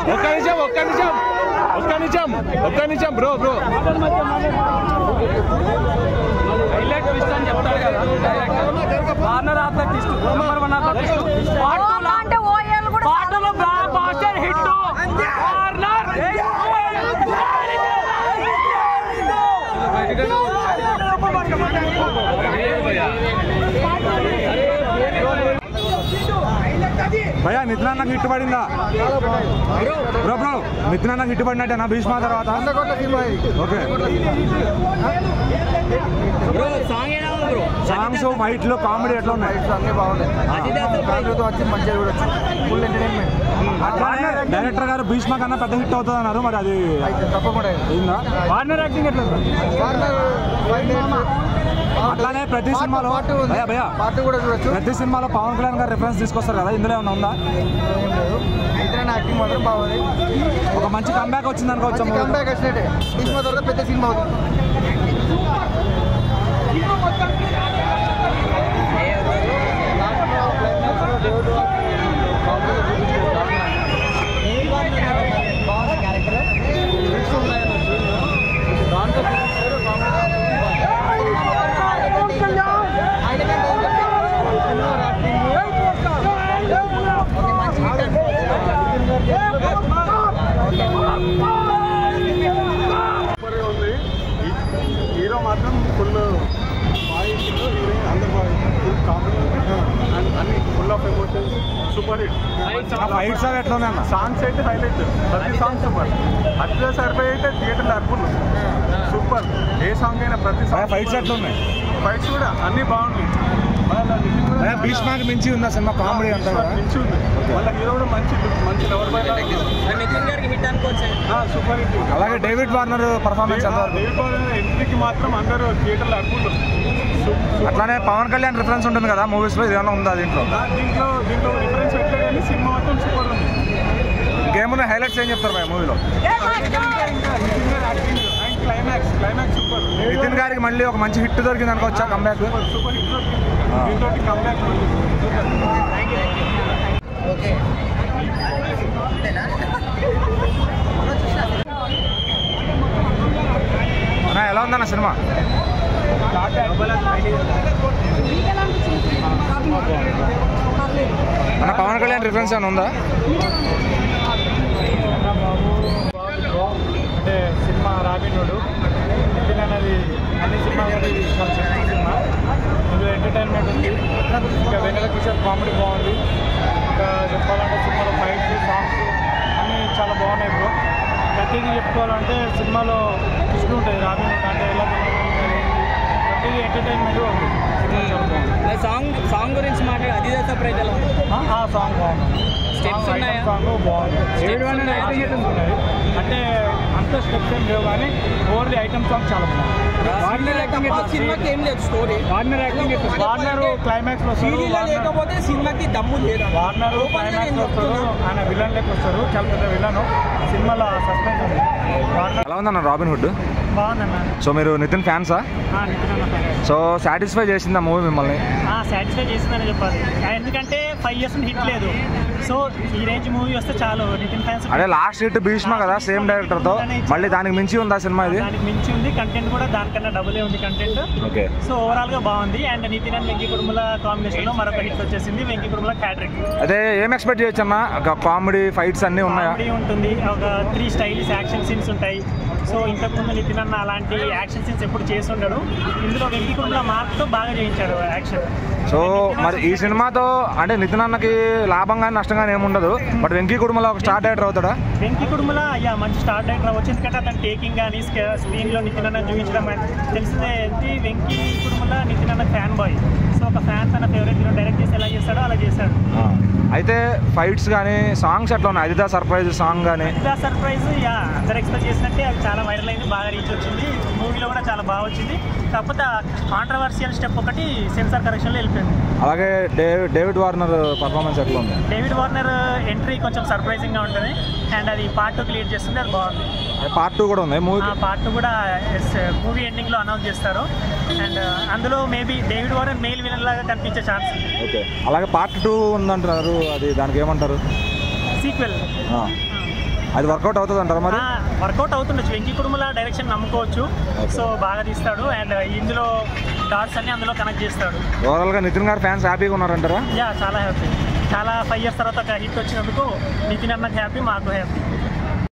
ఒక్క నిమిషం bro highlight twist అని చెప్తాడు కదా Warner of the twist number 1 of the twist పాటలో బాస్టర్ హిట్ వార్నర్ భయ్యా నితిన్ అన్నకు హిట్ పడిందా బ్రో నితిన్ అన్నకు హిట్ పడినట్టేనా భీష్మ తర్వాత ఓకే సాంగ్స్ ఫైట్లు కామెడీ ఎట్లా ఉన్నాయి అన్ని బాగున్నాయి వచ్చి మంచిగా చూడొచ్చు ఫుల్ ఎంటర్టైన్మెంట్ డైరెక్టర్ గారు భీష్మ కన్నా పెద్ద హిట్ అవుతుంది అన్నారు మరి అది తప్పకుండా వార్నర్ యాక్టింగ్ ఎట్లా అట్లానే ప్రతి సినిమాలో పార్ట్ కూడా చూడొచ్చు ప్రతి సినిమాలో పవన్ కళ్యాణ్ గారు రిఫరెన్స్ తీసుకొస్తారు కదా ఇందులో ఏమైనా ఉందా ఇతర యాక్టింగ్ మాత్రం బాగుంది ఒక మంచి కంబ్యాక్ వచ్చింది అనుకోవచ్చు కంబ్యాక్ వచ్చినట్టే భీష్మ తర్వాత పెద్ద సినిమా అవుతుంది హీరో మాత్రం ఫుల్ ఫుల్ కామెడీ అన్ని full of emotions super hit fights అవి ఎట్లా ఉన్నాయి సాంగ్స్ అయితే హైలైట్ ప్రతి సాంగ్ సూపర్ అట్లా సరిపోయి అయితే థియేటర్లో అర్పులు సూపర్ ఏ సాంగ్ అయినా ప్రతి సాంగ్ ఫైట్స్ ఎట్లా ఉన్నాయి ఫైట్స్ కూడా అన్నీ బాగున్నాయి భీష్మాకి మించి ఉందా సినిమా కామెడీ అంతా మించి ఉంది వాళ్ళ హీరో కూడా మంచి లవర్ బాయ్ సూపర్ హిట్ అలాగే David Warner performance David Warner ఎంట్రీకి మాత్రం అందరూ థియేటర్లో అర్పులు అట్లానే పవన్ కళ్యాణ్ రిఫరెన్స్ ఉంటుంది కదా మూవీస్ లో ఏమైనా ఉందా దీంట్లో దీంట్లో రిఫరెన్స్ పెట్టే కానీ సినిమా మాత్రం సూపర్ ఉంది ఇంకేమున్నా హైలైట్స్ ఏం చెప్తారు భయ మూవీలో క్లైమాక్స్ సూపర్ నితిన్ గారికి మళ్ళీ ఒక మంచి హిట్ దొరికింది అనుకోవచ్చా కంబ్యాక్ సూపర్ హిట్ దీంతో కంబ్యాక్ ఓకే ఎలా ఉందన్న సినిమా మన పవన్ కళ్యాణ్ రిఫరెన్స్ ఏమైనా ఉందా అంటే సినిమా రాబినోడు నితిన్ అనేది అన్ని సినిమాలకి సినిమా ఇందులో ఎంటర్టైన్మెంట్ ఉంది ఇంకా వెన్నెల కిషోర్ కామెడీ బాగుంది ఇంకా చెప్పాలంటే సినిమాలో ఫైట్స్ సాంగ్స్ అన్నీ చాలా బాగున్నాయి బ్రో ప్రతిదీ చెప్పుకోవాలంటే సినిమాలో ఇష్టం ఉంటుంది రాబినోడు అంటే ఎలా ప్రతిదీ ఎంటర్టైన్మెంట్ ఉంది సాంగ్ గురించి మాట్లాడి అది సర్ప్రైజ్ ఎలా ఆ సాంగ్ బాగుంది స్టెప్స్ ఉన్నాయా సాంగ్ బాగుంది అంటే అంత స్టెప్స్ ఏం లేవు కానీ ఓన్లీ ఐటమ్ సాంగ్ చాలా బాగుంది సినిమాకి ఏం లేదు స్టోరీ వార్నర్ క్లైమాక్స్ లో లేకపోతే సినిమాకి దమ్ము లేదు వార్నర్ క్లైమాక్స్ వస్తారు ఆయన విలన్ లెక్క వస్తారు చాలా పెద్ద విలన్ సినిమాలో సస్పెన్స్ ఉంది ఎలా ఉందన్న రాబిన్ హుడ్ బాగుందన్న సో మీరు నితిన్ ఫ్యాన్సా నితిన్ అన్న ఫ్యాన్ సో సాటిస్ఫై చేసిందా మూవీ మిమ్మల్ని సాటిస్ఫై చేసిందని చెప్పాలి ఎందుకంటే 5 years హిట్ లేదు సో ఈ రేంజ్ మూవీ వస్తే చాలు నితిన్ ఫ్యాన్స్ అదే లాస్ట్ హిట్ భీష్మ కదా సేమ్ డైరెక్టర్ తో మళ్ళీ దానికి మించి ఉందా సినిమా ఇది దానికి మించి ఉంది కంటెంట్ కూడా దానికన్నా డబులే ఉంది కంటెంట్ ఓకే సో ఓవరాల్ గా బాగుంది and Nitin and Venky Kudumula combination లో మరొక హిట్ వచ్చేసింది వెంకీ కుడుముల క్యాటరింగ్ అదే ఏం ఎక్స్పెక్ట్ చేయొచ్చు అన్న కామెడీ ఫైట్స్ అన్నీ ఉన్నాయా ఉంటుంది ఒక 3 స్టైలిష్ యాక్షన్ సీన్స్ ఉంటాయి సో ఇంతకుముందు నితిన్ అన్న అలాంటి యాక్షన్ సీన్స్ ఎప్పుడు చేసి ఉండడు ఇందులో వెంకీ కుడుముల మార్క్తో బాగా చేయించాడు యాక్షన్ సో మరి ఈ సినిమాతో అంటే నితిన్ అన్నకి లాభం కానీ నష్టం కానీ ఏముండదు బట్ వెంకీ కుడుముల ఒక స్టార్ డైరెక్టర్ అవుతాడా వెంకీ కుడుముల మంచి స్టార్ డైరెక్టర్ అవ్వచ్చు ఎందుకంటే అతను టేకింగ్ కానీ స్క్రీన్లో నితిన్ అన్న చూపించడం తెలిసిందే వెంకీ కుడుముల నితిన్ అన్న ఫ్యాన్ బాయ్ సో ఒక ఫ్యాన్ తన ఫేవరెట్ హీరో డైరెక్ట్ చేసి ఎలా చేస్తాడో అలా చేశాడు అయితే ఫైట్స్ కానీ సాంగ్స్ ఎట్లా ఉన్నాయి అదిదా సర్ప్రైజ్ సాంగ్ కానీ అదిదా సర్ప్రైజ్ అందరు ఎక్స్పెక్ట్ చేసినట్టే అది చాలా వైరల్ అయింది బాగా రీచ్ వచ్చింది మూవీలో కూడా చాలా బాగా వచ్చింది కాకపోతే కాంట్రవర్షియల్ స్టెప్ ఒకటి సెన్సార్ కరెక్షన్లో వెళ్ళిపోయింది అలాగే డేవిడ్ వార్నర్ పర్ఫార్మెన్స్ ఎట్లా ఉంది డేవిడ్ వార్నర్ ఎంట్రీ కొంచెం సర్ప్రైజింగ్గా ఉంటుంది అండ్ అది పార్ట్ 2 క్లియర్ చేస్తుంది అది బాగుంది పార్ట్ 2 కూడా ఉంది మూవీ పార్ట్ 2 కూడా మూవీ ఎండింగ్లో అనౌన్స్ చేస్తారు అండ్ అందులో maybe David Warner mail villain లాగా కనిపించే ఛాన్స్ ఉంది ఓకే అలాగే పార్ట్ 2 ఉందంటున్నారు అది దానికి ఏమంటారు సీక్వెల్ అది వర్కౌట్ అవుతుంది అంటారా మరి? వర్కౌట్ అవుతుండొచ్చు. వెంకీ కుటుంబల డైరెక్షన్ నమ్ముకోవచ్చు. సో బాగా తీస్తాడు అండ్ ఇందులో డాట్స్ అన్ని అందులో కనెక్ట్ చేస్తాడు. ఓవరాల్గా నితిన్ గారు ఫ్యాన్స్ హ్యాపీగా ఉన్నారంటారా? చాలా హ్యాపీ. చాలా 5 years తర్వాత ఒక హిట్ వచ్చినందుకు నితిన్ అన్నకు హ్యాపీ, మాకు హ్యాపీ.